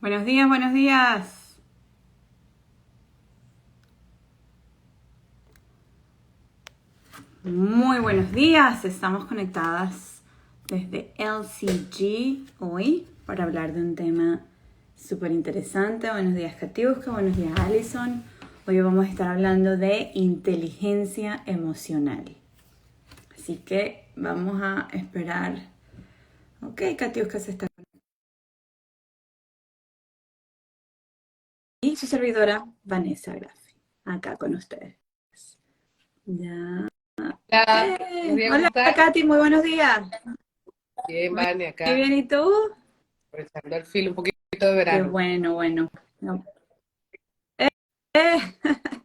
Buenos días, buenos días. Muy buenos días. Estamos conectadas desde LCG hoy para hablar de un tema súper interesante. Buenos días, Katiuska. Buenos días, Alison. Hoy vamos a estar hablando de inteligencia emocional. Así que vamos a esperar. Ok, Katiuska se está conectando. Y su servidora, Vanessa Graffi, acá con ustedes. Ya. Hola, buenos días, ¿cómo Hola, estás? Katy, muy buenos días. Bien, Muy Vane, acá, bien, ¿y tú? aprovechando el filo un poquito de Qué verano. bueno, bueno. No, eh,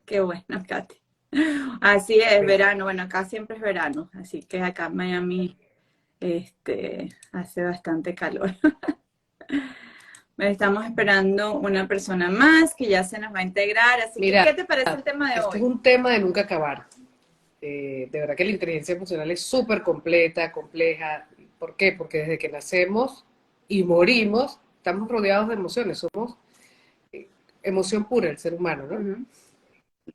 qué bueno, Katy. Así es, Sí. verano. Bueno, acá siempre es verano, así que acá en Miami hace bastante calor. Estamos esperando una persona más que ya se nos va a integrar, así que ¿qué Mira, te parece el tema de este es hoy? un tema de nunca acabar. De verdad que la inteligencia emocional es súper completa, compleja. ¿Por qué? Porque desde que nacemos y morimos, estamos rodeados de emociones. Somos emoción pura el ser humano, ¿no? Ujú.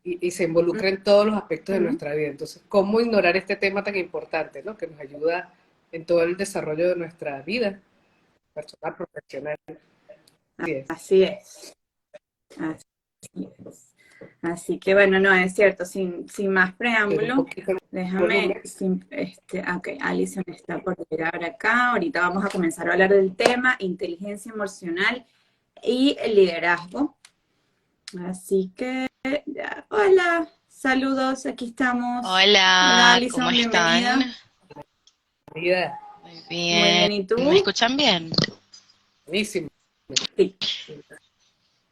Y se involucra en todos los aspectos de Ujú. nuestra vida. Entonces, ¿cómo ignorar este tema tan importante, ¿no? Que nos ayuda en todo el desarrollo de nuestra vida personal, profesional? Así es. Así es, así es. Así que bueno, no, es cierto, sin más Un preámbulo, poquito el déjame, volumen. ok, Alison está por llegar acá, ahorita vamos a comenzar a hablar del tema inteligencia emocional y el liderazgo. Así que, ya, hola, saludos, aquí estamos. Hola Hola, ¿cómo Alison, bienvenida. están? Vida, Muy Muy bien. bien, ¿y ¿Me tú? escuchan bien? buenísimo. Sí,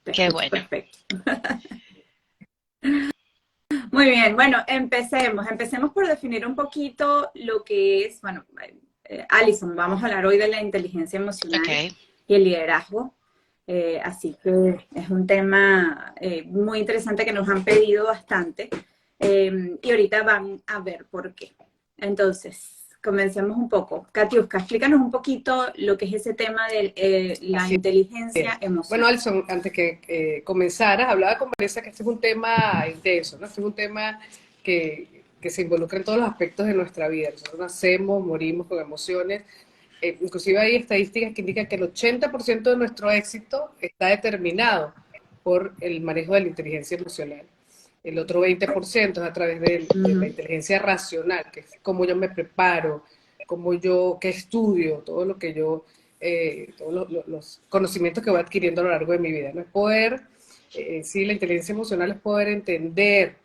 te Qué escucho bueno. perfecto. Muy bien, bueno, empecemos por definir un poquito lo que es, bueno, Alison, vamos a hablar hoy de la inteligencia emocional Ok. y el liderazgo. Así que es un tema muy interesante que nos han pedido bastante y ahorita van a ver por qué. Entonces, comencemos un poco. Katiuska, explícanos un poquito lo que es ese tema de la Así inteligencia es. Bueno, emocional. Alison, antes que comenzaras, hablaba con Vanessa que este es un tema intenso, ¿no? Este es un tema que se involucra en todos los aspectos de nuestra vida. Nosotros nacemos, morimos con emociones. Inclusive hay estadísticas que indican que el 80% de nuestro éxito está determinado por el manejo de la inteligencia emocional. El otro 20% es a través de la Ujú. inteligencia racional, que es cómo yo me preparo, cómo yo, qué estudio, todo lo que yo, todos los conocimientos que voy adquiriendo a lo largo de mi vida. No es poder, sí, la inteligencia emocional es poder entender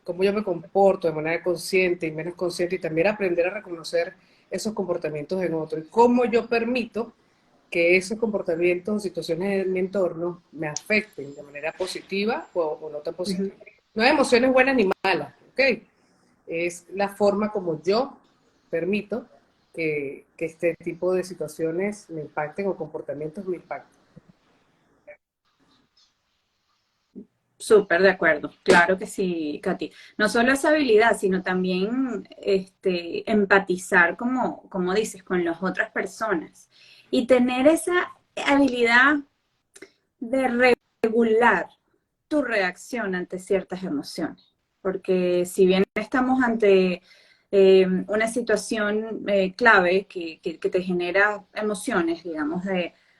cómo yo me comporto de manera consciente y menos consciente y también aprender a reconocer esos comportamientos en otro y cómo yo permito que esos comportamientos o situaciones en mi entorno me afecten de manera positiva o no tan Ujú. positiva. No hay emociones buenas ni malas, ¿ok? Es la forma como yo permito que este tipo de situaciones me impacten o comportamientos me impacten. Súper de acuerdo, claro que sí, Katy. No solo esa habilidad, sino también empatizar, como dices, con las otras personas y tener esa habilidad de regular tu reacción ante ciertas emociones. Porque si bien estamos ante una situación clave que te genera emociones, digamos,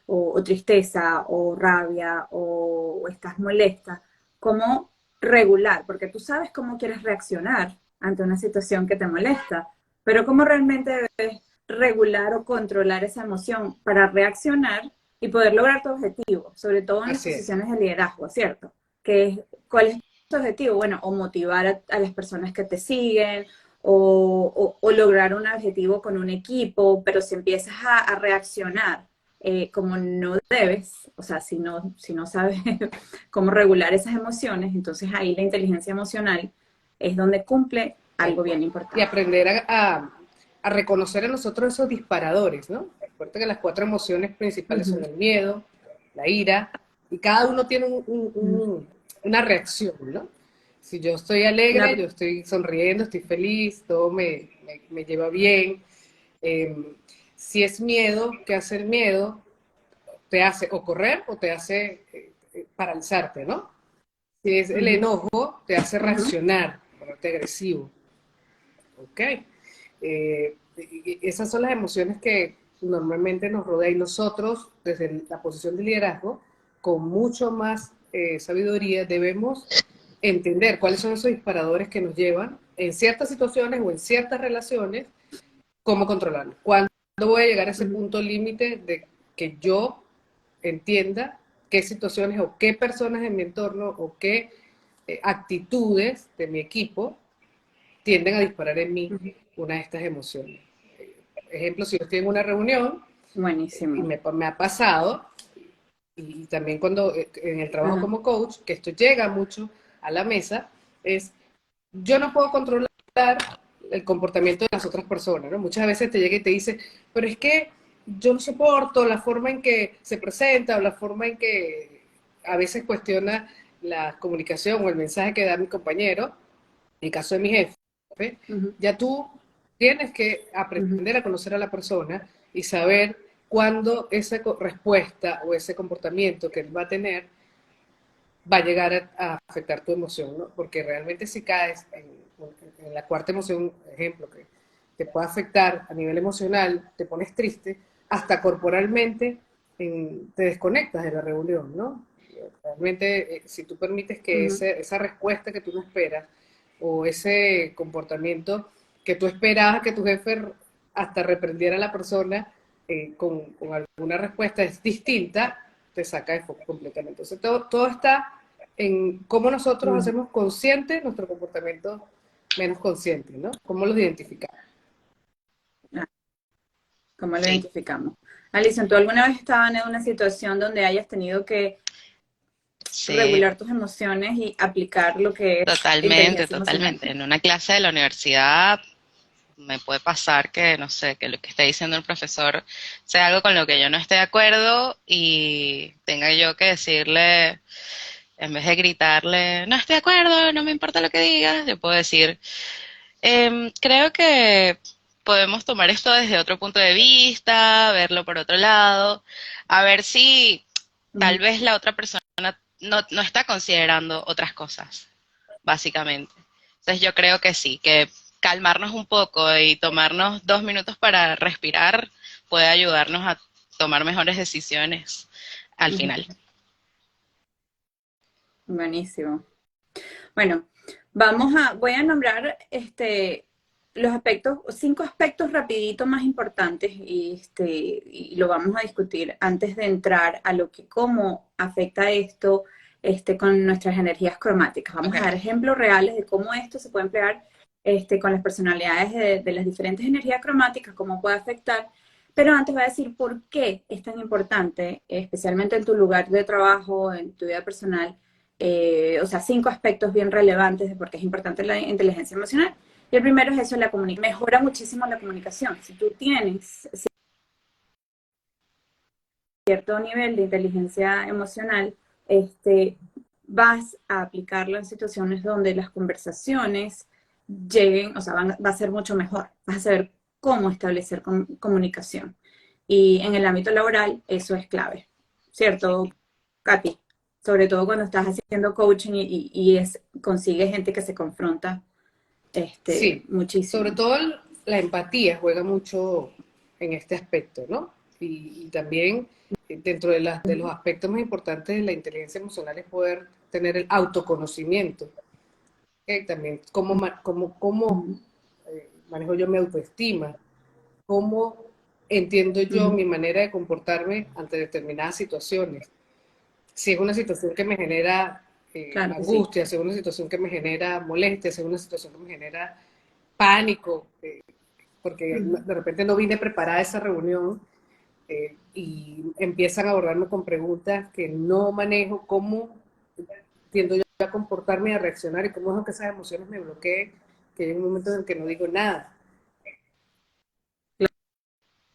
o tristeza, o rabia, o estás molesta, ¿cómo regular? Porque tú sabes cómo quieres reaccionar ante una situación que te molesta, pero ¿cómo realmente debes regular o controlar esa emoción para reaccionar y poder lograr tu objetivo, sobre todo en las Así es. posiciones de liderazgo, ¿cierto? ¿Cuál es tu objetivo? Bueno, o motivar a las personas que te siguen, o lograr un objetivo con un equipo, pero si empiezas a reaccionar como no debes, o sea, si no sabes cómo regular esas emociones, entonces ahí la inteligencia emocional es donde cumple Tal algo cual. bien Y importante. aprender a reconocer en nosotros esos disparadores, ¿no? Recuerda que las cuatro emociones principales Uh son el miedo, la ira, y cada uno tiene -huh. una reacción, ¿no? Si yo estoy Una, alegre, yo estoy sonriendo, estoy feliz, todo me lleva bien. Eh, si es miedo, ¿qué hace el miedo? te hace o correr o te hace paralizarte, ¿no? Si es el enojo, te hace reaccionar, ponerte agresivo. ¿Ok? Esas son las emociones que normalmente nos rodean y nosotros, desde la posición de liderazgo, con mucho más sabiduría, debemos entender cuáles son esos disparadores que nos llevan en ciertas situaciones o en ciertas relaciones, cómo controlarlos. ¿Cuándo voy a llegar a ese punto límite de que yo entienda qué situaciones o qué personas en mi entorno o qué actitudes de mi equipo tienden a disparar en mí una de estas emociones? Ejemplo, si yo estoy en una reunión y Buenísimo. me ha pasado, y también cuando en el trabajo como coach, que esto llega mucho a la mesa, es yo no puedo controlar el comportamiento de las otras personas, ¿no? Muchas veces te llega y te dice, pero es que yo no soporto la forma en que se presenta o la forma en que a veces cuestiona la comunicación o el mensaje que da mi compañero, en el caso de mi jefe, ya tú tienes que aprender a conocer a la persona y saber cuándo esa respuesta o ese comportamiento que él va a tener va a llegar a afectar tu emoción, ¿no? Porque realmente si caes en la cuarta emoción, ejemplo, que te puede afectar a nivel emocional, te pones triste, hasta corporalmente te desconectas de la reunión, ¿no? Realmente, si tú permites que esa respuesta que tú no esperas o ese comportamiento que tú esperabas que tu jefe hasta reprendiera a la persona con alguna respuesta es distinta, te saca de foco completamente. Entonces, todo está en cómo nosotros hacemos consciente nuestro comportamiento menos consciente, ¿no? ¿Cómo los identificamos? ¿Cómo lo Sí, identificamos? Alison, ¿tú alguna vez estabas en una situación donde hayas tenido que sí, regular tus emociones y aplicar lo que es totalmente, inteligencia emocional? totalmente. En una clase de la universidad me puede pasar que, no sé, que lo que esté diciendo el profesor sea algo con lo que yo no esté de acuerdo y tenga yo que decirle, en vez de gritarle, no estoy de acuerdo, no me importa lo que digas, yo puedo decir, creo que podemos tomar esto desde otro punto de vista, verlo por otro lado, a ver si tal vez la otra persona no está considerando otras cosas, básicamente. Entonces yo creo que sí, que calmarnos un poco y tomarnos 2 minutos para respirar puede ayudarnos a tomar mejores decisiones al final. Buenísimo. Bueno, voy a nombrar los aspectos, 5 aspectos rapidito más importantes y lo vamos a discutir antes de entrar a lo que cómo afecta esto con nuestras energías cromáticas. Vamos a Okay. dar ejemplos reales de cómo esto se puede emplear con las personalidades de las diferentes energías cromáticas, cómo puede afectar. Pero antes voy a decir por qué es tan importante, especialmente en tu lugar de trabajo, en tu vida personal, o sea, 5 aspectos bien relevantes de por qué es importante la inteligencia emocional. Y el primero es eso, la comunicación. Mejora muchísimo la comunicación. Si tú tienes cierto nivel de inteligencia emocional, vas a aplicarlo en situaciones donde las conversaciones lleguen, o sea, va a ser mucho mejor. Vas a saber cómo establecer comunicación. Y en el ámbito laboral, eso es clave. ¿Cierto, Katy? Sobre todo cuando estás haciendo coaching consigues gente que se confronta Sí, sobre muchísimo. todo la empatía juega mucho en este aspecto, ¿no? Y también dentro de los aspectos más importantes de la inteligencia emocional es poder tener el autoconocimiento, ¿ok? También cómo manejo yo mi autoestima, cómo entiendo yo mi manera de comportarme ante determinadas situaciones. Si es una situación que me genera Claro que sí. angustia, si es una situación que me genera molestia, si es una situación que me genera pánico, porque de repente no vine preparada a esa reunión y empiezan a abordarme con preguntas que no manejo, cómo tiendo yo a comportarme y a reaccionar y cómo es que esas emociones me bloqueen, que hay un momento en el que no digo nada.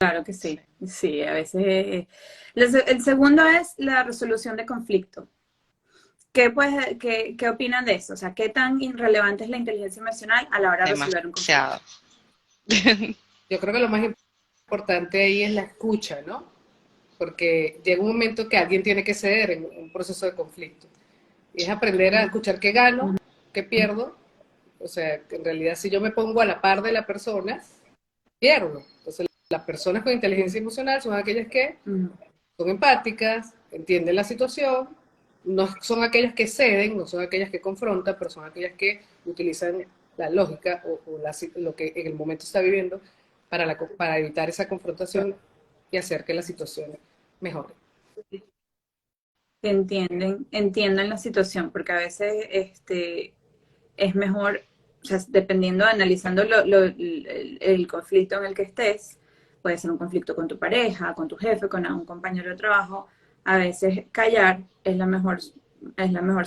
Claro que sí. Sí, a veces. El segundo es la resolución de conflicto. ¿Qué opinan de eso? O sea, ¿qué tan irrelevante es la inteligencia emocional a la hora de resolver un conflicto? Demasiado. Yo creo que lo más importante ahí es la escucha, ¿no? porque llega un momento que alguien tiene que ceder en un proceso de conflicto. Y es aprender a escuchar qué gano, qué pierdo. O sea, que en realidad si yo me pongo a la par de la persona, pierdo. Entonces, las personas con inteligencia emocional son aquellas que son empáticas, entienden la situación, no son aquellas que ceden, no son aquellas que confrontan, pero son aquellas que utilizan la lógica lo que en el momento está viviendo para evitar esa confrontación y hacer que la situación mejore. Entienden la situación, porque a veces es mejor, o sea, dependiendo, analizando el conflicto en el que estés, puede ser un conflicto con tu pareja, con tu jefe, con un compañero de trabajo, a veces callar es la mejor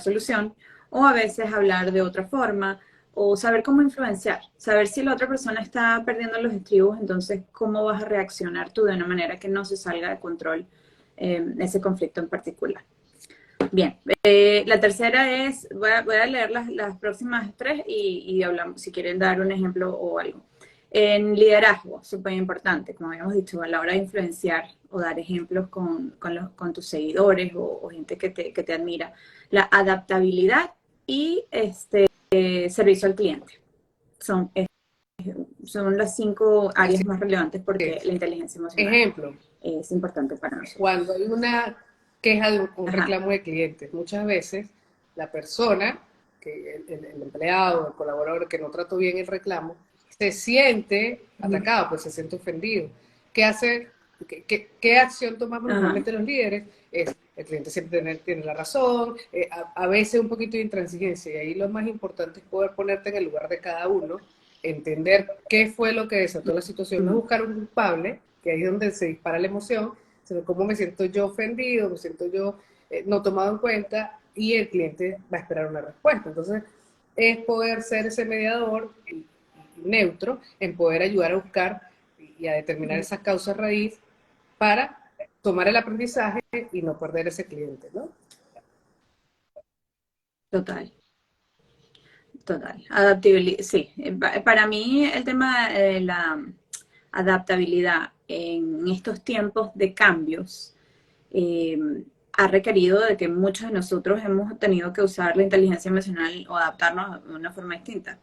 solución, o a veces hablar de otra forma, o saber cómo influenciar, saber si la otra persona está perdiendo los estribos, entonces cómo vas a reaccionar tú de una manera que no se salga de control ese conflicto en particular. Bien, la tercera es, voy a leer las próximas tres y hablamos, si quieren dar un ejemplo o algo. En liderazgo, súper importante, como habíamos dicho, a la hora de influenciar o dar ejemplos con tus seguidores o gente que te admira. La adaptabilidad y servicio al cliente. Son, son las 5 áreas más relevantes porque la inteligencia emocional Ejemplo, es importante para nosotros. cuando hay una queja de un Ajá. reclamo de clientes, muchas veces la persona, el empleado, el colaborador que no trató bien el reclamo, se siente atacado, pues se siente ofendido. ¿Qué hace? ¿Qué acción tomamos Ajá. normalmente los líderes? Es, el cliente siempre tiene la razón, a veces un poquito de intransigencia, y ahí lo más importante es poder ponerte en el lugar de cada uno, entender qué fue lo que desató la situación, no buscar un culpable, que ahí es donde se dispara la emoción, sino cómo me siento yo ofendido, me siento yo no tomado en cuenta, y el cliente va a esperar una respuesta. Entonces, es poder ser ese mediador y neutro en poder ayudar a buscar y a determinar esas causas raíz para tomar el aprendizaje y no perder ese cliente, ¿no? Total. Total, adaptabilidad, sí. Para mí el tema de la adaptabilidad en estos tiempos de cambios eh, ha requerido de que muchos de nosotros hemos tenido que usar la inteligencia emocional o adaptarnos de una forma distinta.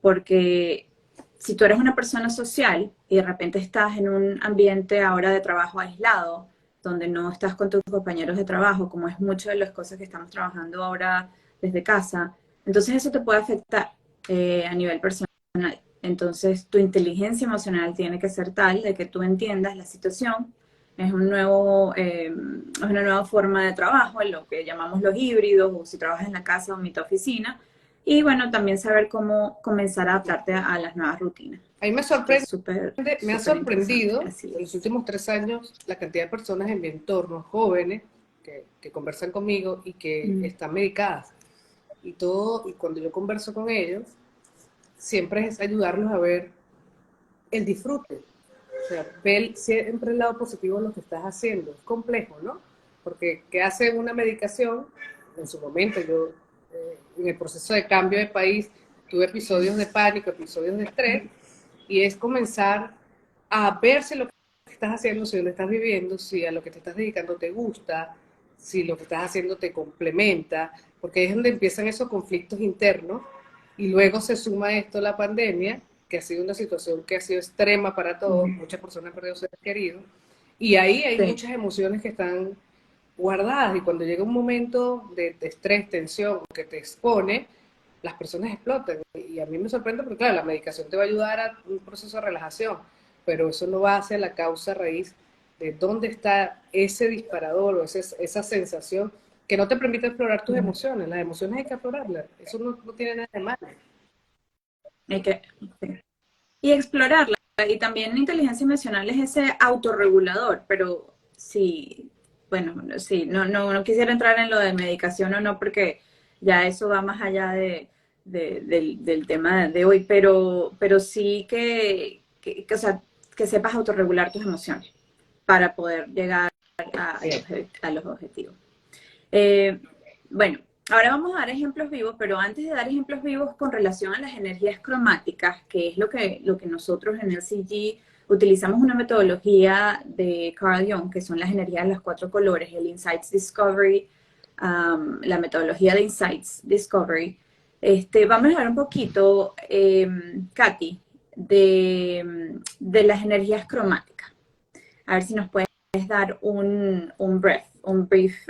Porque si tú eres una persona social y de repente estás en un ambiente ahora de trabajo aislado, donde no estás con tus compañeros de trabajo, como es mucho de las cosas que estamos trabajando ahora desde casa, entonces eso te puede afectar a nivel personal. Entonces tu inteligencia emocional tiene que ser tal de que tú entiendas la situación. Es una nueva forma de trabajo, en lo que llamamos los híbridos, o si trabajas en la casa o en mitad oficina. Y bueno, también saber cómo comenzar a adaptarte a las nuevas rutinas. A mí me Así que es me ha súper interesante. sorprendido Así en los es. últimos 3 años la cantidad de personas en mi entorno, jóvenes, que conversan conmigo y que están medicadas. Y cuando yo converso con ellos, siempre es ayudarlos a ver el disfrute. O sea, ver siempre el lado positivo de lo que estás haciendo. Es complejo, ¿no? Porque ¿qué hace una medicación? En su momento, yo, en el proceso de cambio de país, tuve episodios de pánico, episodios de estrés, y es comenzar a ver si lo que estás haciendo, si lo estás viviendo, si a lo que te estás dedicando te gusta, si lo que estás haciendo te complementa, porque ahí es donde empiezan esos conflictos internos, y luego se suma esto la pandemia, que ha sido una situación que ha sido extrema para todos, muchas personas han perdido seres queridos, y ahí hay Sí. muchas emociones que están guardadas, y cuando llega un momento de estrés, tensión, que te expone, las personas explotan. Y a mí me sorprende porque, claro, la medicación te va a ayudar a un proceso de relajación, pero eso no va hacia la causa raíz de dónde está ese disparador o esa sensación que no te permite explorar tus emociones. Las emociones hay que explorarlas, eso no tiene nada de malo. Hay que, sí. Y explorarla. Y también la inteligencia emocional es ese autorregulador, pero sí, bueno, sí, no quisiera entrar en lo de medicación o no, porque ya eso va más allá del tema de hoy, pero sí o sea, que sepas autorregular tus emociones para poder llegar a los objetivos. Eh, bueno, ahora vamos a dar ejemplos vivos, pero antes de dar ejemplos vivos con relación a las energías cromáticas, que es lo que nosotros en el CG utilizamos una metodología de Carl Jung, que son las energías de los 4 colores, el Insights Discovery, la metodología de Insights Discovery. Vamos a hablar un poquito, Katy, de las energías cromáticas. A ver si nos puedes dar un brief,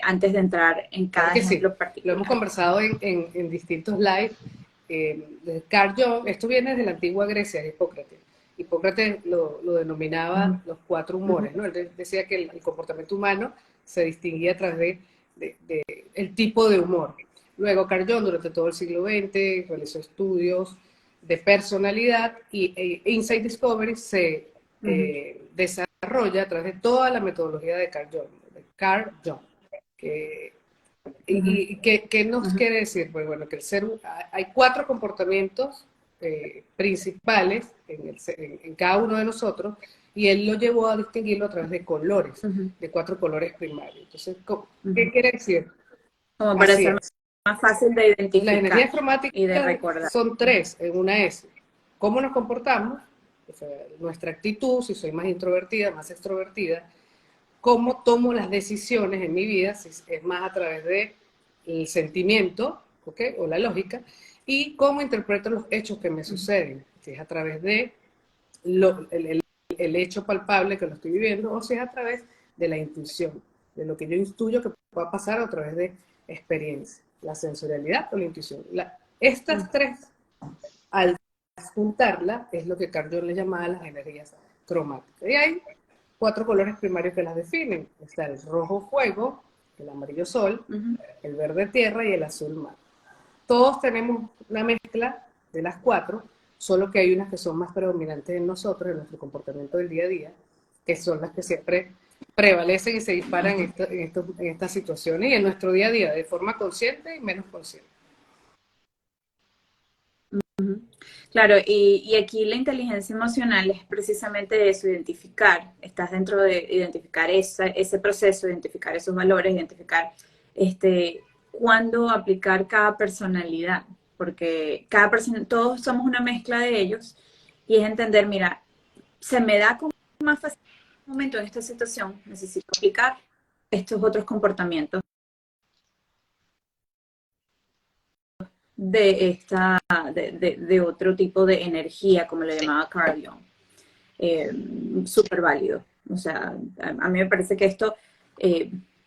antes de entrar en cada ejemplo sí. particular. Lo hemos conversado en distintos lives. Carl Jung, esto viene de la antigua Grecia, de Hipócrates. Hipócrates lo denominaba los 4 humores, ¿no? Él decía que el comportamiento humano se distinguía a través de el tipo de humor. Luego Carl Jung durante todo el siglo XX realizó estudios de personalidad y Insight Discovery se desarrolla a través de toda la metodología de Carl Jung. ¿Qué nos quiere decir? Pues bueno, que hay 4 comportamientos principales en cada uno de nosotros, y él lo llevó a distinguirlo a través de colores, de 4 colores primarios. Entonces, ¿qué quiere decir? Como para ser más fácil de identificar. Las energías cromáticas y de recordar. Son 3 en una S. ¿Cómo nos comportamos? O sea, nuestra actitud, si soy más introvertida, más extrovertida. ¿Cómo tomo las decisiones en mi vida? Si es más a través del sentimiento, ¿okay? O la lógica. Y cómo interpreto los hechos que me suceden. Si es a través de el hecho palpable que lo estoy viviendo, o si es a través de la intuición, de lo que yo intuyo que pueda pasar a través de experiencia, la sensorialidad o la intuición. Estas 3, al juntarlas, es lo que Carl Jung le llamaba las energías cromáticas. Y hay 4 colores primarios que las definen. Está el rojo fuego, el amarillo sol, el verde tierra y el azul mar. Todos tenemos una mezcla de las 4, solo que hay unas que son más predominantes en nosotros, en nuestro comportamiento del día a día, que son las que siempre prevalecen y se disparan en estas situaciones y en nuestro día a día, de forma consciente y menos consciente. Claro, y aquí la inteligencia emocional es precisamente eso, identificar, estás dentro de identificar ese proceso, identificar esos valores, identificar cuándo aplicar cada personalidad, porque cada persona, todos somos una mezcla de ellos, y es entender, mira, se me da como más fácil en un momento en esta situación, necesito aplicar estos otros comportamientos de otro tipo de energía, como le llamaba Carl Jung. Súper válido. O sea, a mí me parece que esto,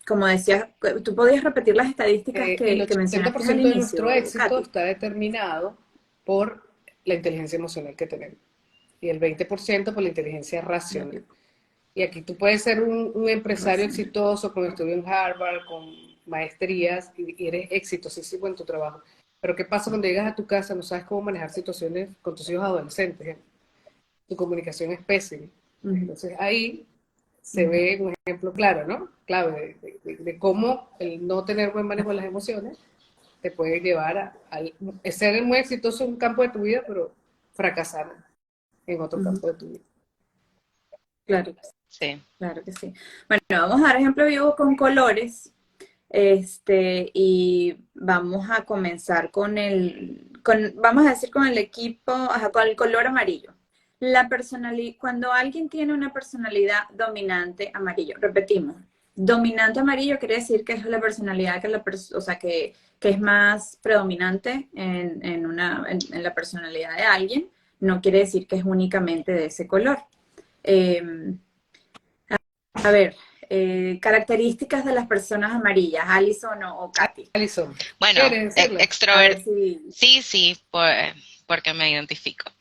como decías, tú podías repetir las estadísticas que mencionaste al inicio, de nuestro éxito Katy. está determinado por la inteligencia emocional que tenemos, y el 20% por la inteligencia racional. Y aquí tú puedes ser un empresario exitoso con estudio en Harvard, con maestrías, y eres exitosísimo en tu trabajo. Pero ¿qué pasa cuando llegas a tu casa, no sabes cómo manejar situaciones con tus hijos adolescentes? Tu comunicación es pésima. Entonces ahí se ve un ejemplo claro, ¿no? Clave de cómo el no tener buen manejo de las emociones te puede llevar a ser muy exitoso en un campo de tu vida, pero fracasar en otro campo de tu vida. Claro que sí. Sí. Claro que sí. Bueno, vamos a dar ejemplo vivo con colores. Y vamos a comenzar vamos a decir con el equipo, con el color amarillo. Cuando alguien tiene una personalidad dominante amarillo, repetimos, dominante amarillo quiere decir que es la personalidad que es más predominante en la personalidad de alguien, no quiere decir que es únicamente de ese color. A ver, características de las personas amarillas, Alison o Katy. Alison, bueno, extrovertida. Sí, porque me identifico.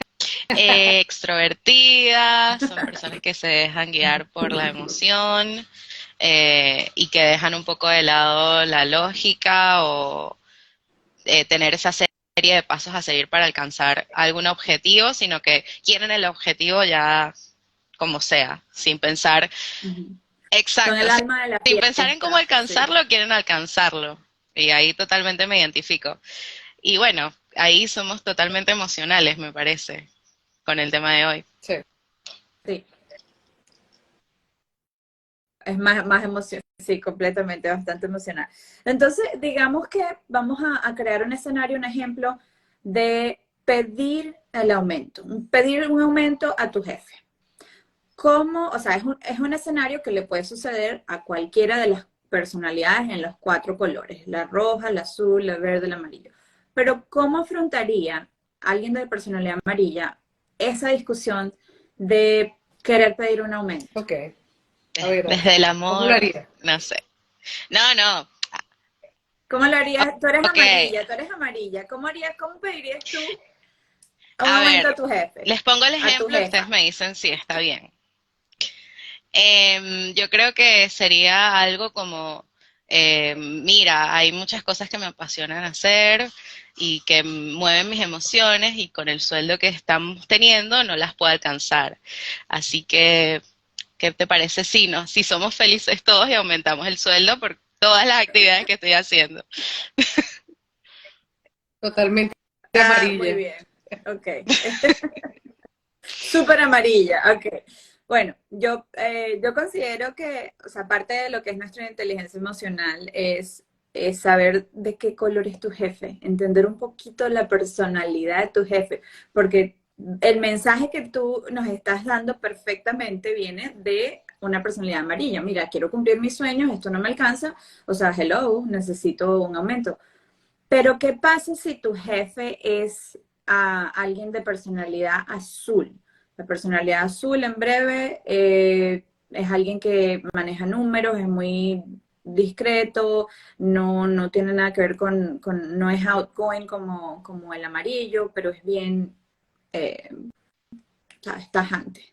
Extrovertidas, son personas que se dejan guiar por la emoción y que dejan un poco de lado la lógica o tener esa serie de pasos a seguir para alcanzar algún objetivo, sino que quieren el objetivo ya como sea, sin pensar, exacto, con el alma de la sin pensar en cómo alcanzarlo, sí. Quieren alcanzarlo. Y ahí totalmente me identifico. Y bueno, ahí somos totalmente emocionales, me parece, con el tema de hoy. Sí. Sí. Es más emocional, sí, completamente, bastante emocional. Entonces, digamos que vamos a crear un escenario, un ejemplo de pedir el aumento, pedir un aumento a tu jefe. ¿cómo? O sea, es un escenario que le puede suceder a cualquiera de las personalidades en los 4 colores, la roja, la azul, la verde, el amarillo. Pero ¿cómo afrontaría alguien de personalidad amarilla esa discusión de querer pedir un aumento? Ok, a ver, Desde el ¿cómo lo amor, haría? no sé. No, no, ¿Cómo lo harías? ok. Tú eres amarilla. ¿Cómo pedirías tú un A aumento a ver, tu jefe, les pongo el a tu ejemplo y ustedes jefa? me dicen si está bien. Yo creo que sería algo como, mira, hay muchas cosas que me apasionan hacer y que mueven mis emociones y con el sueldo que estamos teniendo no las puedo alcanzar. Así que, ¿qué te parece si no? Si somos felices todos y aumentamos el sueldo por todas las actividades que estoy haciendo. Totalmente Ah, muy amarilla. bien. Ok. Súper amarilla, ok. Bueno, yo considero que, o sea, parte de lo que es nuestra inteligencia emocional es saber de qué color es tu jefe, entender un poquito la personalidad de tu jefe, porque el mensaje que tú nos estás dando perfectamente viene de una personalidad amarilla. Mira, quiero cumplir mis sueños, esto no me alcanza, o sea, hello, necesito un aumento. Pero ¿qué pasa si tu jefe es alguien de personalidad azul? La personalidad azul, en breve, es alguien que maneja números, es muy discreto, no tiene nada que ver no es outgoing como el amarillo, pero es bien, eh, ¿sabes? Tajante.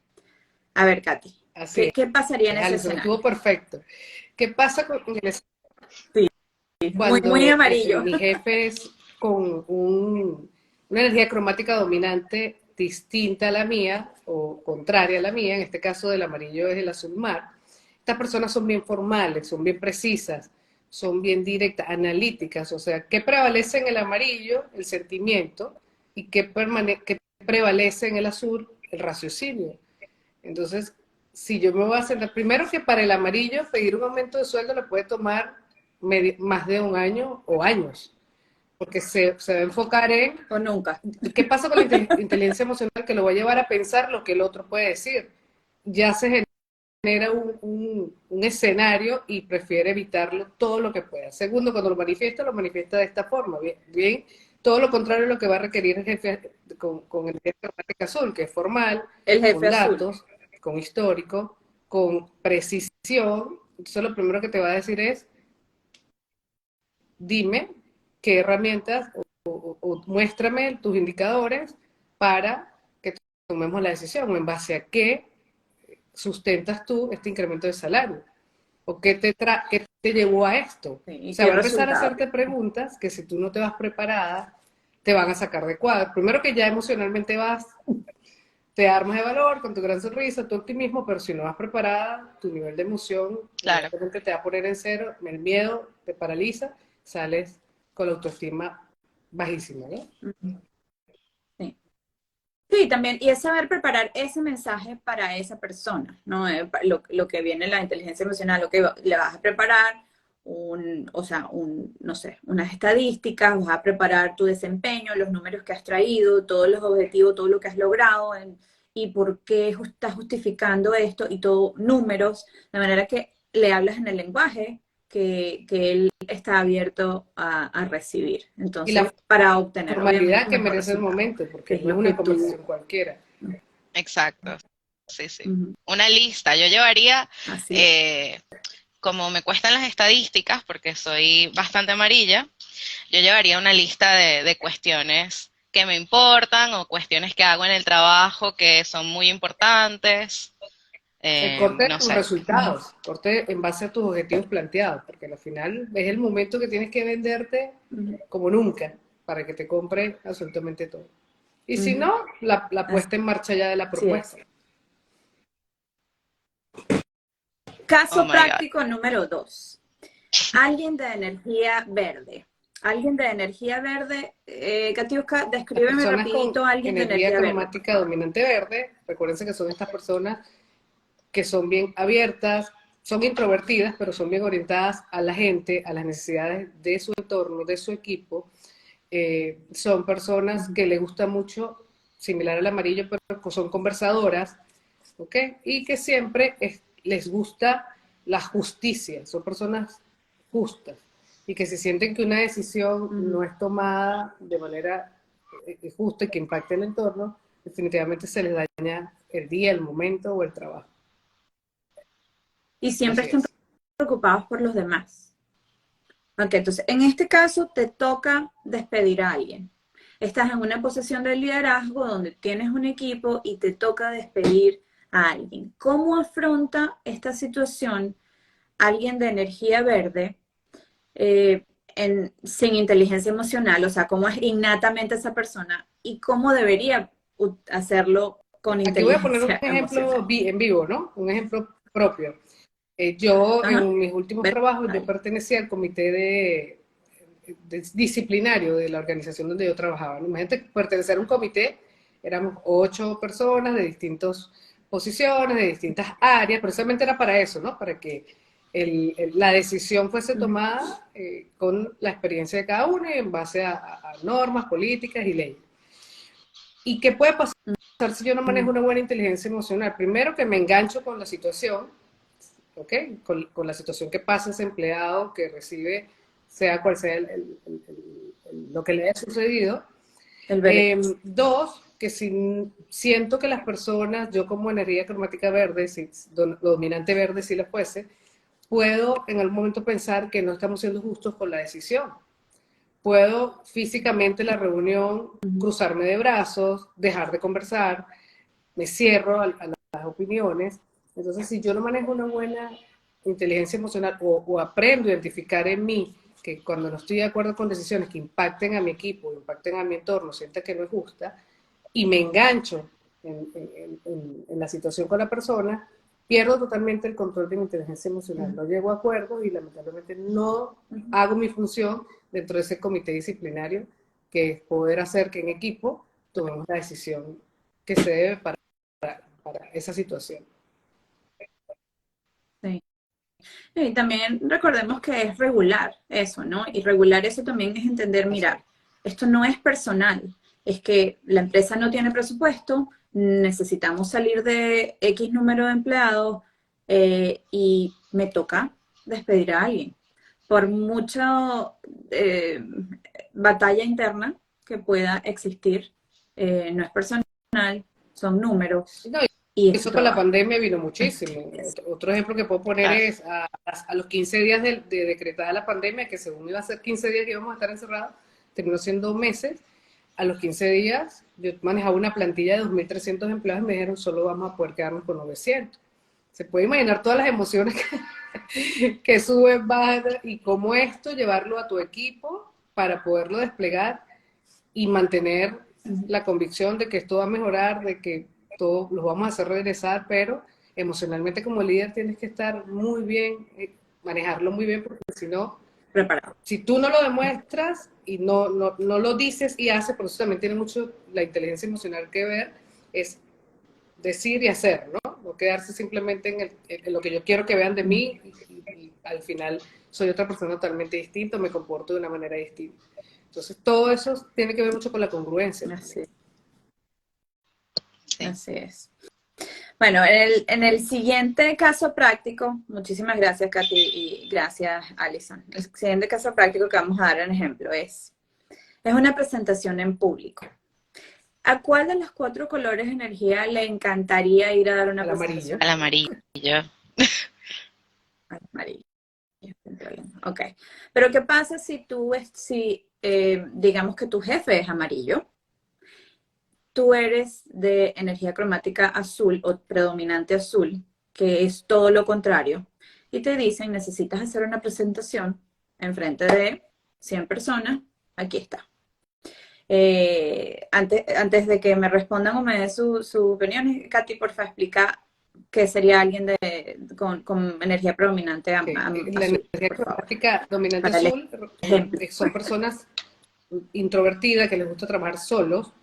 A ver, Katy, Así ¿qué pasaría en es, ese Alison, estuvo escenario? perfecto. ¿Qué pasa con el Sí, muy cuando amarillo. mi jefe es con una energía cromática dominante distinta a la mía o contraria a la mía, en este caso del amarillo es el azul mar? Estas personas son bien formales, son bien precisas, son bien directas, analíticas, o sea, ¿qué prevalece en el amarillo? El sentimiento, y qué prevalece en el azul? El raciocinio. Entonces, si yo me voy a sentar, primero que para el amarillo pedir un aumento de sueldo le puede tomar más de un año o años, porque se va a enfocar en O nunca. qué pasa con la inteligencia emocional, que lo va a llevar a pensar lo que el otro puede decir. Ya se genera un escenario y prefiere evitarlo todo lo que pueda. Segundo, cuando lo manifiesta de esta forma. Bien, todo lo contrario a lo que va a requerir el jefe con el jefe de azul, que es formal, El jefe con azul. datos, con histórico, con precisión. Entonces lo primero que te va a decir es, dime qué herramientas o muéstrame tus indicadores para que tomemos la decisión, en base a qué sustentas tú este incremento de salario, o qué te llevó a esto. O Sí, ¿y sea, qué va a empezar a resultado? hacerte preguntas que si tú no te vas preparada, te van a sacar de cuadro. Primero que ya emocionalmente vas, te armas de valor con tu gran sonrisa, tu optimismo, pero si no vas preparada, tu nivel de emoción Claro. inmediatamente te va a poner en cero, el miedo te paraliza, sales con la autoestima bajísima, ¿no? Sí. Sí, también, y es saber preparar ese mensaje para esa persona, ¿no? Lo que viene en la inteligencia emocional, lo que le vas a preparar, o sea, no sé, unas estadísticas, vas a preparar tu desempeño, los números que has traído, todos los objetivos, todo lo que has logrado, y por qué estás justificando esto, y todo, números, de manera que le hablas en el lenguaje que él está abierto a recibir. Y la Entonces, para obtener, obviamente, formalidad un que mejor merece el resultado, momento, que porque es no es lo que una tú... conversación cualquiera. Exacto, sí, sí. Ujú. Una lista. Yo llevaría, Así es. eh, como me cuestan las estadísticas, porque soy bastante amarilla, yo llevaría una lista de cuestiones que me importan o cuestiones que hago en el trabajo que son muy importantes. El corte de No tus sé, resultados, corte en base a tus objetivos planteados, porque al final es el momento que tienes que venderte Ujú, como nunca para que te compre absolutamente todo. Y si ujú. no, la puesta en marcha ya de la Así propuesta. es. oh Caso my God. práctico número 2. Alguien de energía verde. Alguien de energía verde, Katiuska, Las descríbeme personas con rapidito a alguien de energía energía verde, por cromática favor. dominante verde, recuérdense que son estas personas que son bien abiertas, son introvertidas, pero son bien orientadas a la gente, a las necesidades de su entorno, de su equipo. Son personas Ujú, que les gusta mucho, similar al amarillo, pero son conversadoras, ¿ok? Y que siempre les gusta la justicia, son personas justas, y que si sienten que una decisión no es tomada de manera justa y que impacte el entorno, definitivamente se les daña el día, el momento o el trabajo. Y siempre Así están es. preocupados por los demás. Ok, entonces en este caso te toca despedir a alguien. Estás en una posición de liderazgo donde tienes un equipo y te toca despedir a alguien. ¿Cómo afronta esta situación alguien de energía verde sin inteligencia emocional? O sea, ¿cómo es innatamente esa persona y cómo debería hacerlo con Aquí voy a poner un inteligencia ejemplo emocional? en vivo, ¿no? Un ejemplo propio. Yo, Ajá. en mis últimos trabajos, yo pertenecía al comité disciplinario de la organización donde yo trabajaba. Imagínate pertenecer a un comité, éramos 8 personas de distintas posiciones, de distintas áreas, precisamente era para eso, ¿no? Para que la decisión fuese tomada con la experiencia de cada uno y en base a normas, políticas y leyes. ¿Y qué puede pasar si yo no manejo una buena inteligencia emocional? Primero, que me engancho con la situación, ¿ok? Con la situación que pasa ese empleado que recibe, sea cual sea lo que le haya sucedido. El ver. Dos, que si siento que las personas, yo como energía cromática verde, si dominante verde si lo fuese, puedo en algún momento pensar que no estamos siendo justos con la decisión. Puedo físicamente en la reunión cruzarme de brazos, dejar de conversar, me cierro a las opiniones. Entonces, si yo no manejo una buena inteligencia emocional o aprendo a identificar en mí que cuando no estoy de acuerdo con decisiones que impacten a mi equipo, impacten a mi entorno, sienta que no es justa, y me engancho en la situación con la persona, pierdo totalmente el control de mi inteligencia emocional. No llego a acuerdos y lamentablemente no hago mi función dentro de ese comité disciplinario, que es poder hacer que en equipo tomemos la decisión que se debe para esa situación. Sí. Y también recordemos que es regular eso, ¿no? Y regular eso también es entender, mira, esto no es personal, es que la empresa no tiene presupuesto, necesitamos salir de X número de empleados y me toca despedir a alguien. Por mucha batalla interna que pueda existir, no es personal, son números No, y es su eso con la trabajo. pandemia vino muchísimo. Otro ejemplo que puedo poner Claro. es a los 15 días de decretada la pandemia, que según iba a ser 15 días que íbamos a estar encerrados, terminó siendo meses. A los 15 días yo manejaba una plantilla de 2.300 empleados y me dijeron solo vamos a poder quedarnos con 900. Se puede imaginar todas las emociones que suben, bajan y cómo esto llevarlo a tu equipo para poderlo desplegar y mantener la convicción de que esto va a mejorar, de que todo lo vamos a hacer regresar, pero emocionalmente como líder tienes que estar muy bien, manejarlo muy bien, porque si no, Preparado. si tú no lo demuestras y no lo dices y haces, por eso también tiene mucho la inteligencia emocional que ver, es decir y hacer, ¿no? No quedarse simplemente en lo que yo quiero que vean de mí y al final soy otra persona totalmente distinta, me comporto de una manera distinta. Entonces, todo eso tiene que ver mucho con la congruencia también. Así, Sí. así es. Bueno, en el siguiente caso práctico, muchísimas gracias, Katy, y gracias, Alison. El siguiente caso práctico que vamos a dar un ejemplo es una presentación en público. ¿A cuál de los 4 colores de energía le encantaría ir a dar una Al amarillo. presentación Al en público? amarillo. Al amarillo. Ok. Pero ¿qué pasa si digamos que tu jefe es amarillo? Tú eres de energía cromática azul o predominante azul, que es todo lo contrario, y te dicen, necesitas hacer una presentación en frente de 100 personas, aquí está. Antes de que me respondan o me den su opinión, Katy, porfa, explica qué sería alguien con energía predominante Okay. La azul, energía por favor, cromática dominante para el azul ejemplo. son personas introvertidas que les gusta trabajar solos,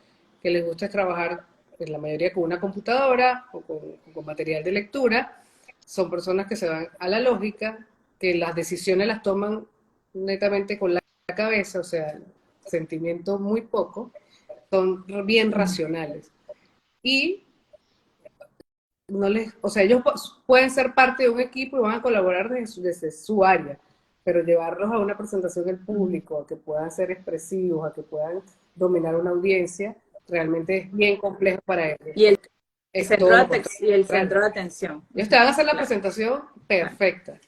que les gusta trabajar en la mayoría con una computadora o con material de lectura. Son personas que se van a la lógica, que las decisiones las toman netamente con la cabeza, o sea, sentimientos muy poco, son bien racionales. Y no les, o sea, ellos pueden ser parte de un equipo y van a colaborar desde su área, pero llevarlos a una presentación en público, a que puedan ser expresivos, a que puedan dominar una audiencia, realmente es bien complejo para ellos. Y el Es centro todo de, lo y el contrario. centro de atención. Ellos te van a hacer la Claro. presentación perfecta,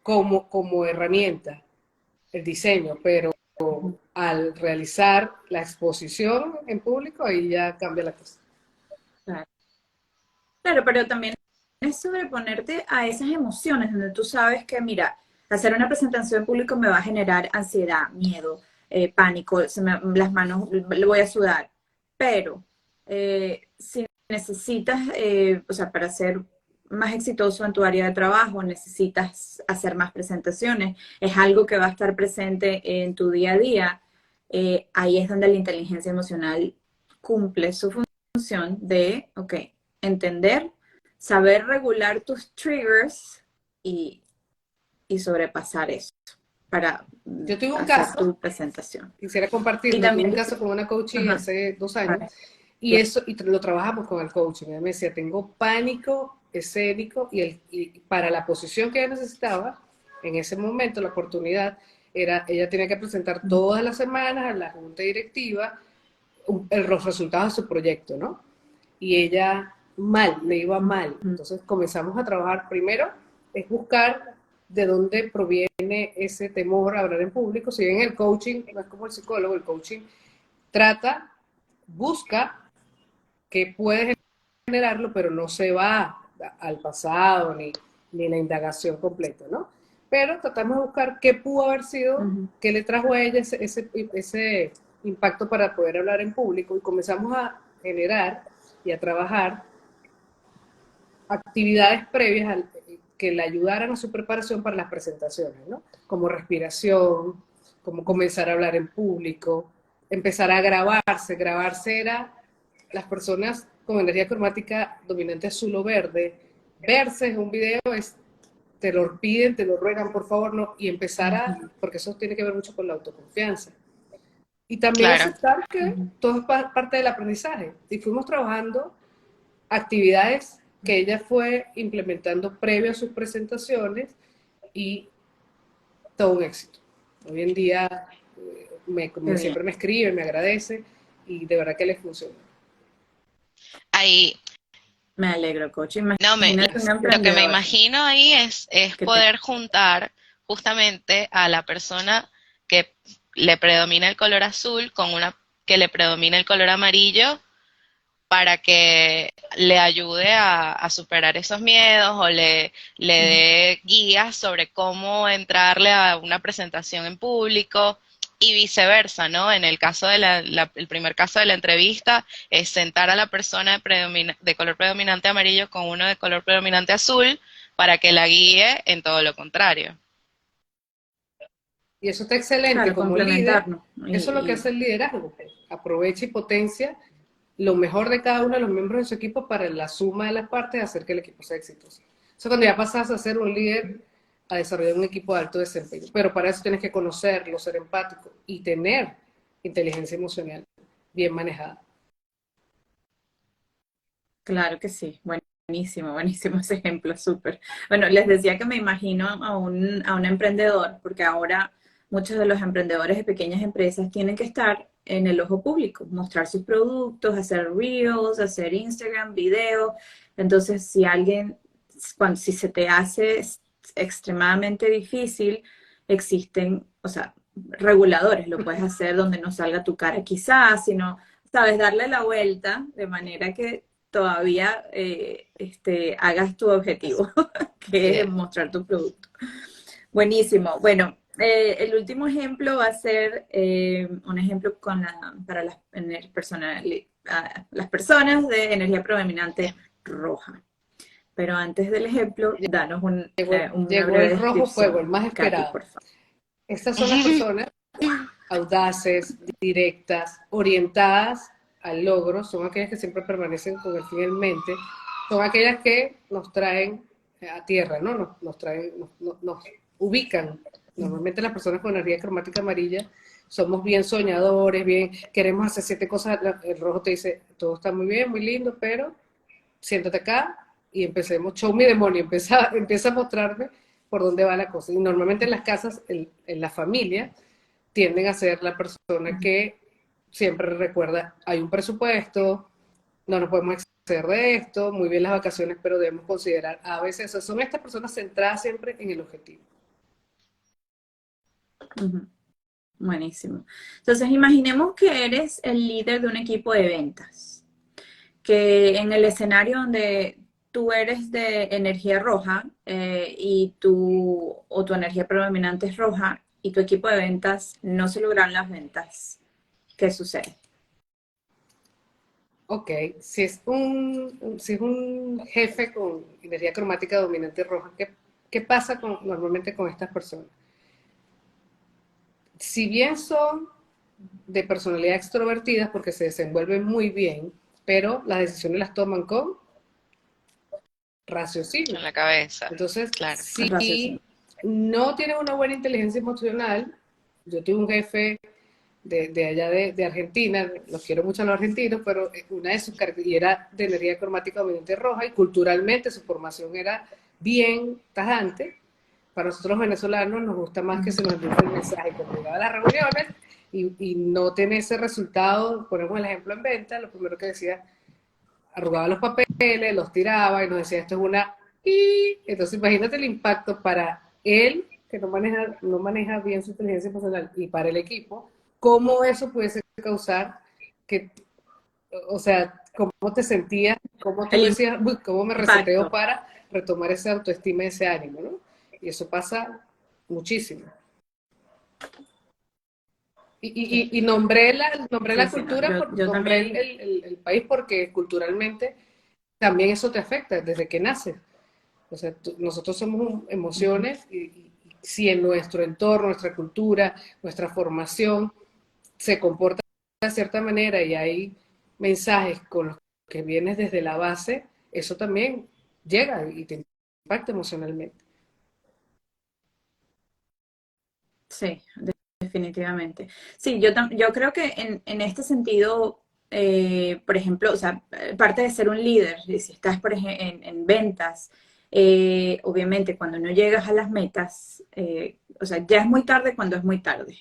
como herramienta, el diseño, pero al realizar la exposición en público, ahí ya cambia la cosa. Claro. Claro, pero también es sobreponerte a esas emociones donde tú sabes que, mira, hacer una presentación en público me va a generar ansiedad, miedo, pánico, las manos le voy a sudar. Pero si necesitas, o sea, para ser más exitoso en tu área de trabajo, necesitas hacer más presentaciones, es algo que va a estar presente en tu día a día, ahí es donde la inteligencia emocional cumple su función de, ok, entender, saber regular tus triggers y, y sobrepasar eso para Yo tuve un hacer caso, tu presentación. quisiera Y compartirlo, tuve un también, caso con una coaching ajá, hace 2 años, vale, y eso, y lo trabajamos con el coaching. Ella me decía, tengo pánico escénico, y para la posición que ella necesitaba, en ese momento, la oportunidad, era, ella tenía que presentar todas las semanas a la junta directiva los resultados de su proyecto, ¿no? Y ella mal, le iba mal. Entonces comenzamos a trabajar primero, es buscar de dónde proviene ese temor a hablar en público. Si bien el coaching no es como el psicólogo, el coaching trata, busca que puede generarlo, pero no se va al pasado ni la indagación completa, ¿no? Pero tratamos de buscar qué pudo haber sido, qué le trajo a ella ese impacto para poder hablar en público, y comenzamos a generar y a trabajar actividades previas que le ayudaran a su preparación para las presentaciones, ¿no? Como respiración, como comenzar a hablar en público, empezar a grabarse. Grabarse era las personas con energía cromática dominante azul o verde. Verse en un video es, te lo piden, te lo ruegan, por favor, no, y empezar a, porque eso tiene que ver mucho con la autoconfianza. Y también Claro. aceptar que todo es parte del aprendizaje. Y fuimos trabajando actividades que ella fue implementando previo a sus presentaciones, y todo un éxito. Hoy en día qué bien. siempre me escribe, me agradece, y de verdad que les funciona. Ahí, Me alegro, coach. no, Imagínate un lo que me emprendedor imagino ahí es que te... poder juntar justamente a la persona que le predomina el color azul con una que le predomina el color amarillo para que le ayude a superar esos miedos o le dé guías sobre cómo entrarle a una presentación en público y viceversa, ¿no? En el caso de el primer caso de la entrevista, es sentar a la persona de color predominante amarillo con uno de color predominante azul para que la guíe en todo lo contrario. Y eso está excelente. Claro, Como líder, complementarnos. eso es lo que hace el liderazgo. Aprovecha y potencia lo mejor de cada uno de los miembros de su equipo para la suma de las partes hacer que el equipo sea exitoso. Eso cuando ya pasas a ser un líder, a desarrollar un equipo de alto desempeño. Pero para eso tienes que conocerlo, ser empático y tener inteligencia emocional bien manejada. Claro que sí. Buenísimo, buenísimo ese ejemplo, súper. Bueno, les decía que me imagino a un emprendedor, porque ahora muchos de los emprendedores de pequeñas empresas tienen que estar en el ojo público, mostrar sus productos, hacer reels, hacer Instagram, videos. Entonces, si alguien, si se te hace extremadamente difícil, existen, o sea, reguladores, lo puedes hacer donde no salga tu cara quizás, sino, sabes, darle la vuelta de manera que todavía hagas tu objetivo, que es Bien. mostrar tu producto. Buenísimo. Bueno, el último ejemplo va a ser un ejemplo para las personas de energía predominante roja. Pero antes del ejemplo, danos una Llegó el breve rojo fuego, descripción, el más Katy, esperado. por favor. Estas son las personas audaces, directas, orientadas al logro, son aquellas que siempre permanecen con el fin en mente, son aquellas que nos traen a tierra, ¿no? Nos traen, nos ubican. Normalmente las personas con energía cromática amarilla somos bien soñadores, bien, queremos hacer 7 cosas, el rojo te dice, todo está muy bien, muy lindo, pero siéntate acá, y empecemos, show me demonio, empieza a mostrarme por dónde va la cosa. Y normalmente en las casas, en la familia, tienden a ser la persona que siempre recuerda, hay un presupuesto, no nos podemos exceder de esto, muy bien las vacaciones, pero debemos considerar a veces, o sea, son estas personas centradas siempre en el objetivo. Ujú. Buenísimo. Entonces, imaginemos que eres el líder de un equipo de ventas, que en el escenario donde tú eres de energía roja y tu energía predominante es roja y tu equipo de ventas no se logran las ventas, ¿qué sucede? Ok, si es un jefe con energía cromática dominante roja, ¿qué pasa normalmente con estas personas? Si bien son de personalidad extrovertida porque se desenvuelven muy bien, pero las decisiones las toman con raciocinio. En la cabeza, Entonces, claro. si no tienen una buena inteligencia emocional, yo tuve un jefe de allá de Argentina, los quiero mucho a los argentinos, pero una de sus características era de energía cromática dominante roja y culturalmente su formación era bien tajante. Para nosotros los venezolanos nos gusta más que se nos endulce el mensaje. Cuando llegaba a las reuniones y no tiene ese resultado, ponemos el ejemplo en venta, lo primero que decía, arrugaba los papeles, los tiraba y nos decía, esto es una... Y entonces imagínate el impacto para él, que no maneja bien su inteligencia emocional, y para el equipo, cómo eso pudiese causar que, o sea, cómo te sentías, cómo tú El decías, uy, cómo me reseteo impacto. para retomar esa autoestima y ese ánimo, ¿no? Y eso pasa muchísimo. Sí, Y nombré sí, la sí, no, cultura, yo nombré también. el país porque culturalmente también eso te afecta desde que naces. O sea, nosotros somos Ujú. emociones y si en nuestro entorno, nuestra cultura, nuestra formación se comporta de cierta manera y hay mensajes con los que vienes desde la base, eso también llega y te impacta emocionalmente. Sí, definitivamente. Sí, yo creo que en este sentido, por ejemplo, o sea, parte de ser un líder, si estás en ventas, obviamente cuando no llegas a las metas, o sea, ya es muy tarde cuando es muy tarde.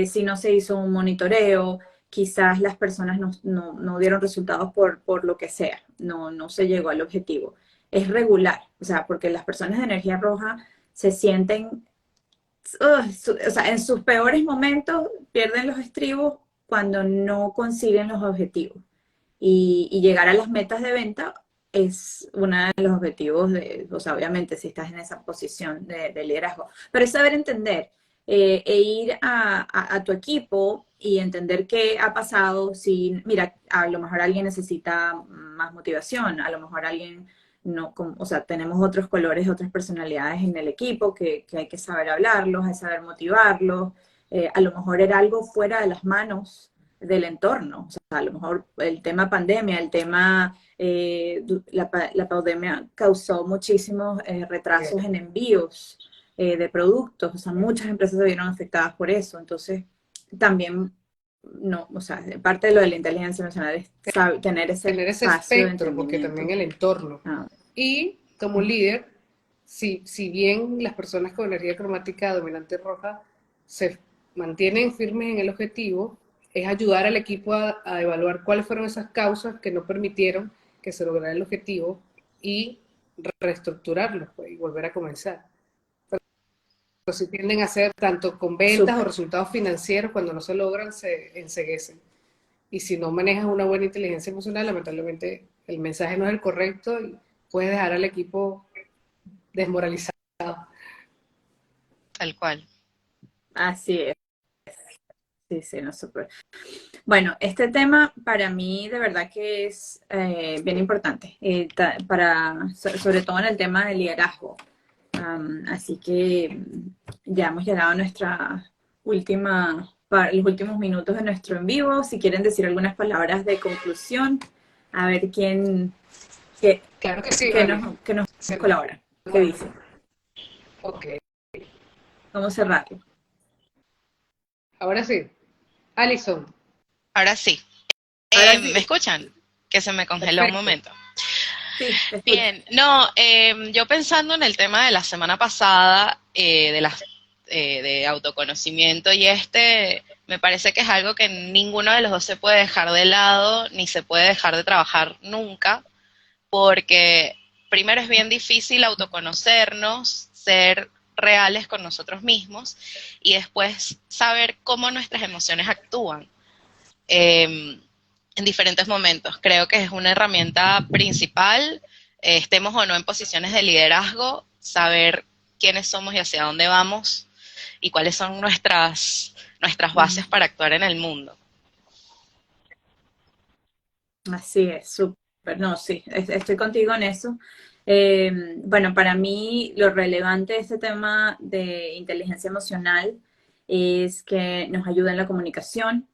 Si no se hizo un monitoreo, quizás las personas no dieron resultados por lo que sea, no se llegó al objetivo. Es regular, o sea, porque las personas de energía roja se sienten o sea, en sus peores momentos pierden los estribos cuando no consiguen los objetivos. Y llegar a las metas de venta es uno de los objetivos o sea, obviamente si estás en esa posición de liderazgo. Pero es saber entender e ir a tu equipo y entender qué ha pasado. Si, mira, a lo mejor alguien necesita más motivación, a lo mejor alguien no, o sea, tenemos otros colores, otras personalidades en el equipo que hay que saber hablarlos, hay que saber motivarlos. A lo mejor era algo fuera de las manos del entorno. O sea, a lo mejor el tema pandemia, el tema, la pandemia causó muchísimos retrasos en envíos de productos. O sea, muchas empresas se vieron afectadas por eso. Entonces, también, no, o sea, parte de lo de la inteligencia emocional es tener ese Tener ese espacio de espectro, porque también entendimiento. el entorno. Ah, Y como líder, si bien las personas con energía cromática dominante roja se mantienen firmes en el objetivo, es ayudar al equipo a evaluar cuáles fueron esas causas que no permitieron que se lograra el objetivo y reestructurarlos pues, y volver a comenzar. Pero si tienden a hacer tanto con ventas o súper. resultados financieros, cuando no se logran, se enceguecen. Y si no manejas una buena inteligencia emocional, lamentablemente el mensaje no es el correcto y puedes dejar al equipo desmoralizado. Tal cual. Así es. Sí, sí, no, súper. Bueno, este tema para mí de verdad que es bien importante, sobre todo en el tema del liderazgo. Así que ya hemos llegado a los últimos minutos de nuestro en vivo. Si quieren decir algunas palabras de conclusión, a ver qué, Claro que sí, vale. qué nos Se- colabora, qué Bueno, dice. ok. Vamos a cerrarlo. Ahora sí. Alison, Ahora sí. Ahora ¿Me sí, escuchan? Que se me congeló un perfecto. momento. Sí, te escucho. Bien, no, yo pensando en el tema de la semana pasada, de autoconocimiento y me parece que es algo que ninguno de los dos se puede dejar de lado, ni se puede dejar de trabajar nunca, porque primero es bien difícil autoconocernos, ser reales con nosotros mismos y después saber cómo nuestras emociones actúan en diferentes momentos. Creo que es una herramienta principal, estemos o no en posiciones de liderazgo, saber quiénes somos y hacia dónde vamos y cuáles son nuestras bases para actuar en el mundo. Así es, súper, no, sí, estoy contigo en eso. Bueno, para mí lo relevante de este tema de inteligencia emocional es que nos ayuda en la comunicación,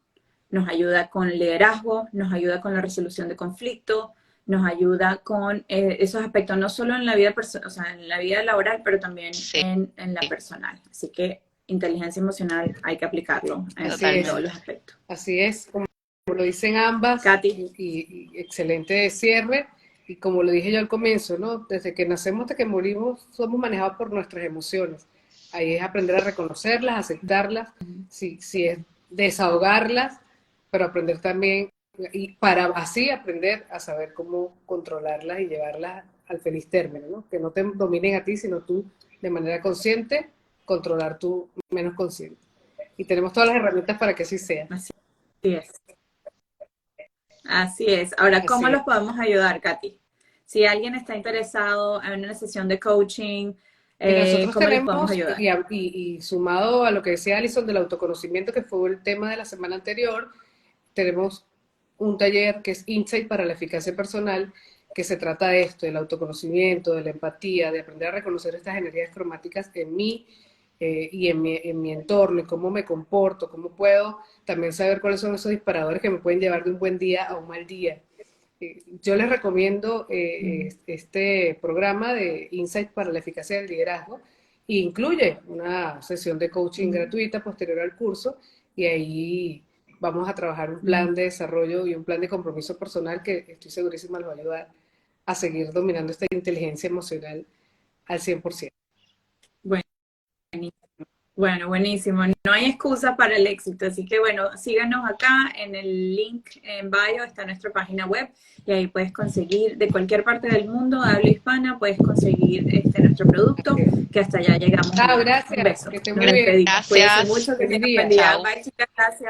nos ayuda con el liderazgo, nos ayuda con la resolución de conflictos, nos ayuda con esos aspectos, no solo en la vida, o sea, en la vida laboral, pero también Sí, en la personal. Así que inteligencia emocional hay que aplicarlo en todos los aspectos. Así es, como lo dicen ambas, Katy. y excelente cierre. Y como lo dije yo al comienzo, ¿no? Desde que nacemos hasta que morimos, somos manejados por nuestras emociones. Ahí es aprender a reconocerlas, aceptarlas, si es desahogarlas, pero aprender también, y para así aprender a saber cómo controlarlas y llevarlas al feliz término, ¿no? Que no te dominen a ti, sino tú, de manera consciente, controlar tú menos consciente. Y tenemos todas las herramientas para que así sea. Así es. Así es. Ahora, ¿cómo Así es. los podemos ayudar, Katy? Si alguien está interesado en una sesión de coaching, Y nosotros ¿cómo les podemos tenemos, ayudar? y sumado a lo que decía Alison del autoconocimiento, que fue el tema de la semana anterior, tenemos un taller que es Insight para la eficacia personal, que se trata de esto, del autoconocimiento, de la empatía, de aprender a reconocer estas energías cromáticas en mí y en mi entorno, y cómo me comporto, cómo puedo también saber cuáles son esos disparadores que me pueden llevar de un buen día a un mal día. Yo les recomiendo este programa de Insight para la eficacia del liderazgo, e incluye una sesión de coaching gratuita posterior al curso, y ahí vamos a trabajar un plan de desarrollo y un plan de compromiso personal que estoy segurísima nos va a ayudar a seguir dominando esta inteligencia emocional al 100%. Bueno, bueno, buenísimo. No hay excusa para el éxito, así que bueno, síganos acá en el link en bio, está nuestra página web y ahí puedes conseguir de cualquier parte del mundo, de habla hispana, puedes conseguir nuestro producto, que hasta allá llegamos. Chao, Un gracias. beso. Que esté Nos muy bien. despedimos. Cuídense Gracias. mucho, que Feliz tengan día. buen día. Chao. Bye, chicas. Gracias.